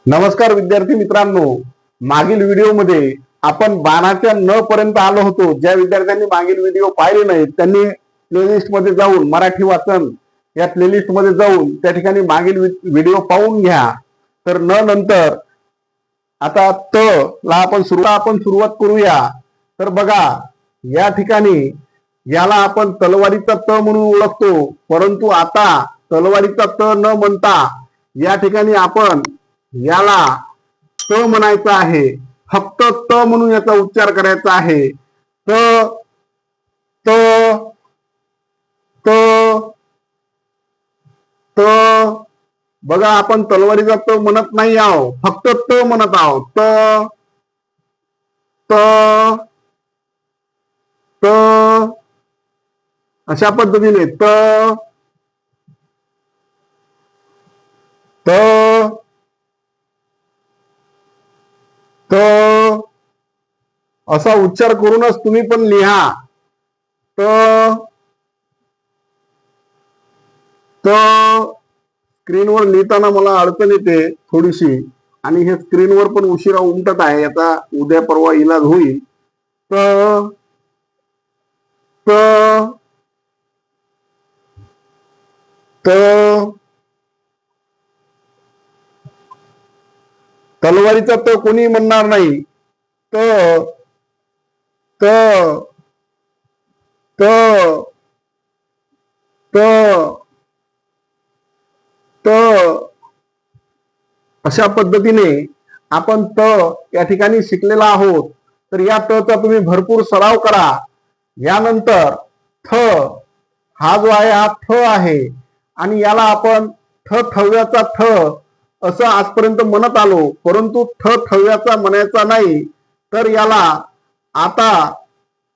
नमस्कार विद्यार्थी मित्रांनो, मागील व्हिडिओमध्ये आपण बाणाच्या न पर्यंत आलो होतो. ज्या विद्यार्थ्यांनी मागील व्हिडिओ पाहिले नाहीत त्यांनी प्लेलिस्ट मध्ये जाऊन मराठी वाचन या प्लेलिस्ट मध्ये जाऊन त्या ठिकाणी मागील व्हिडिओ पाहून घ्या. तर न नंतर आता त ला आपण सुरुवात करूया. तर बघा, या ठिकाणी याला आपण तलवारीचा त म्हणून ओळखतो, परंतु आता तलवारीचा त न म्हणता या ठिकाणी आपण याला त म्हणायचं आहे. फक्त त म्हणून याचा उच्चार करायचा आहे. त त त त बघा, आपण तलवारीचा त म्हणत नाही आहोत, फक्त त म्हणत आहोत. त त त अशा पद्धतीने त त त असा उच्चार करूनच तुम्ही पण लिहा. त त स्क्रीनवर लिहिताना मला अडचण येते थोडीशी, आणि हे स्क्रीनवर पण उशिरा उमटत आहे. याचा उद्या परवा इलाज होईल. त त त तलवारीचा त कोणी म्हणणार नाही. त त त त त अशा पद्धतीने आपण त या ठिकाणी शिकलेला आहोत. तर या त चा तुम्ही भरपूर सराव करा. यानंतर थ हा जो आहे हा थ आहे, आणि याला आपण थ थव्याचा थ असं आजपर्यंत म्हणत आलो, परंतु थ थव्याचा म्हणायचा नाही. तर याला आता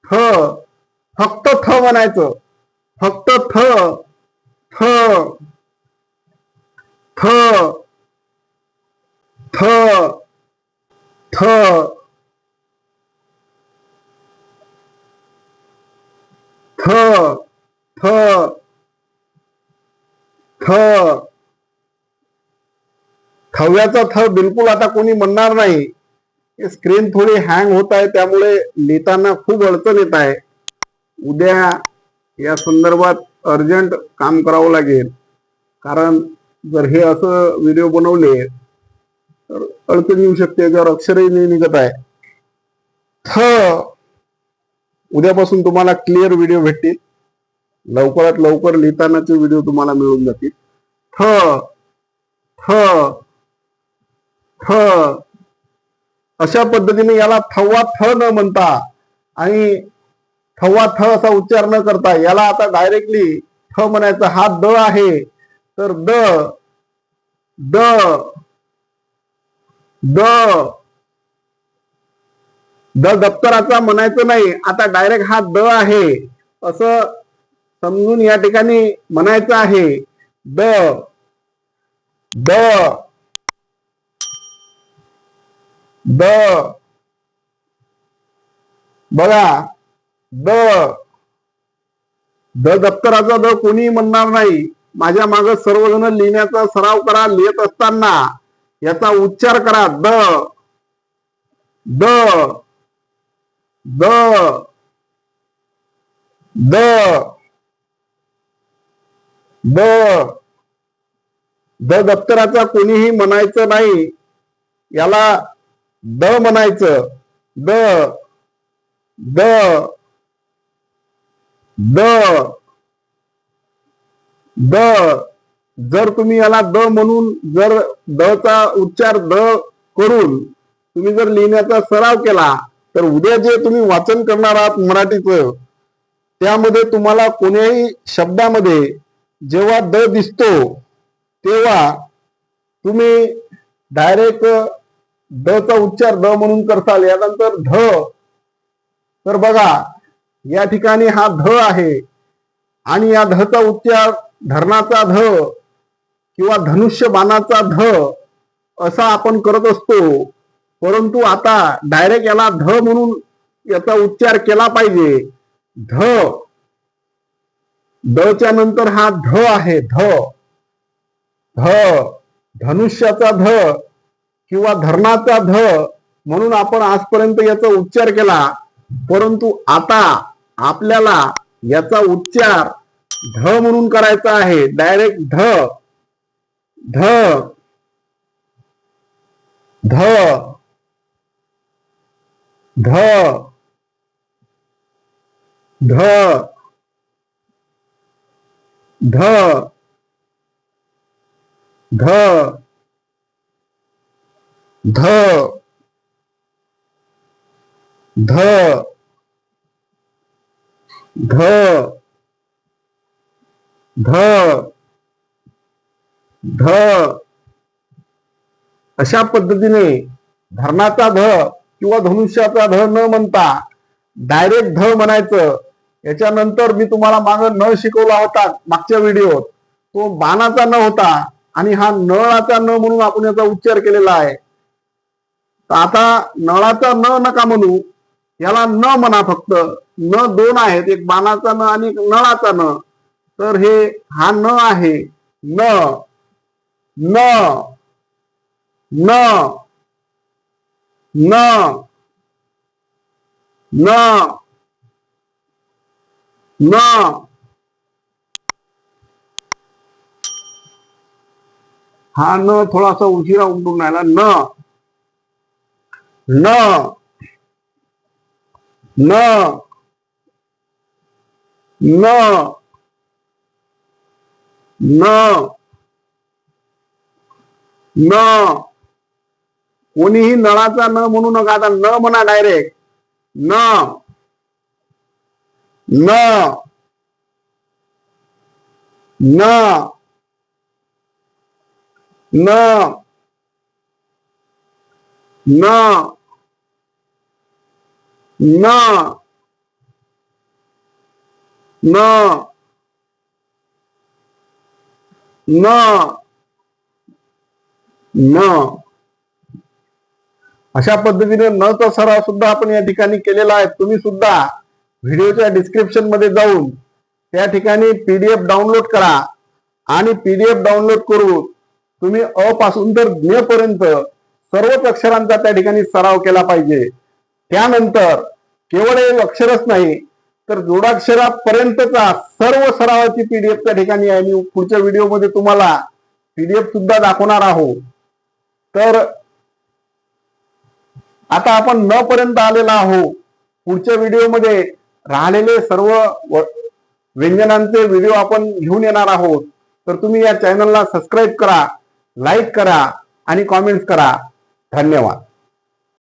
थ फक्त थ म्हणायचं. फक्त थ थ थ थ थ थ थ थ थव्याचा थ बिलकुल आता कोणी म्हणणार नाही. स्क्रीन थोडी हँग होत आहे, त्यामुळे लिहिताना खूप अडचण येत आहे. उद्या या संदर्भात अर्जंट काम करावं लागेल, कारण जर हे असं व्हिडिओ बनवले तर अडचण येऊ शकते. जर अक्षरही नाही निघत आहे. थ उद्यापासून तुम्हाला क्लिअर व्हिडिओ भेटतील. लवकरात लवकर लिहितानाचे व्हिडिओ तुम्हाला मिळून जातील. थ थ थ अशा पद्धतीने याला थवा थ न म्हणता आणि थवा थ असा उच्चार न करता याला आता डायरेक्टली थ म्हणायचं. हा द आहे, तर द द द द दप्तराचा म्हणायचं नाही. आता डायरेक्ट हा द आहे असं समजून या ठिकाणी म्हणायचं आहे. द द द बघा, द द दप्तराचा द कोणी म्हणणार नाही. माझ्या मागे सर्वजण लिहिण्याचा सराव करा. लिहित असताना याचा उच्चार करा. द द द द द द दप्तराचा कोणीही म्हणायचं नाही. याला द म्हणायचं. द द द द जर तुम्ही याला द म्हणून जर द चा उच्चार द करून तुम्ही जर लिहिण्याचा सराव केला, तर उद्या जे तुम्ही वाचन करणार आहात मराठीचं, त्यामध्ये तुम्हाला कोणत्याही शब्दामध्ये जेव्हा द दिसतो तेव्हा तुम्ही डायरेक्ट द चा उच्चार द म्हणून करताल. यानंतर ध, तर बघा या ठिकाणी हा ध आहे, आणि या ध चा उच्चार धरणाचा ध किंवा धनुष्य बाणाचा ध असा आपण करत असतो. परंतु आता डायरेक्ट याला ध म्हणून याचा उच्चार केला पाहिजे. ध द च्या नंतर हा ध आहे. ध ध धनुष्याचा ध किंवा धरणाचा ध म्हणून आपण आजपर्यंत याचा उच्चार केला, परंतु आता आपल्याला याचा उच्चार ध म्हणून करायचा आहे. डायरेक्ट ध ध ध ध ध ध ध ध ध ध ध ध अशा पद्धतीने धरणाचा ध किंवा धनुष्याचा ध न म्हणता डायरेक्ट ध म्हणायचं. याच्यानंतर मी तुम्हाला मागं न शिकवला होता मागच्या व्हिडिओत, तो बाणाचा न होता आणि हा नळाचा न म्हणून आपण याचा उच्चार केलेला आहे. तर आता नळाचा न नका म्हणू, याला न म्हणा फक्त. न दोन आहेत, एक बाणाचा न आणि एक नळाचा न. तर हे हा न आहे. न न न न न न हा न थोडासा उशिरा उमटून राहिला. न न न न न न कोणीही नळाचा न म्हणू नका. आता न म्हणा डायरेक्ट. न न न न न न न न न अशा पद्धतीने न चा सराव सुद्धा आपण या ठिकाणी केलेला आहे. तुम्ही सुद्धा व्हिडिओच्या डिस्क्रिप्शन मध्ये जाऊन त्या ठिकाणी पीडीएफ डाउनलोड करा आणि पीडीएफ डाउनलोड करून तुम्ही अ पासून तर ज्ञ पर्यंत सर्वच अक्षरांचा त्या ठिकाणी सराव केला पाहिजे. त्यानंतर केवळ एक अक्षरच नाही तर जोडाक्षरापर्यंतचा सर्व सरावाची पीडीएफ त्या ठिकाणी आहे. मी पुढच्या व्हिडिओमध्ये तुम्हाला पीडीएफ सुद्धा दाखवणार आहोत. तर आता आपण न पर्यंत आलेला आहोत. पुढच्या व्हिडिओमध्ये राहिलेले सर्व व्यंजनांचे व्हिडिओ आपण घेऊन येणार आहोत. तर तुम्ही या चॅनलला सबस्क्राईब करा, लाईक करा आणि कॉमेंट्स करा. धन्यवाद.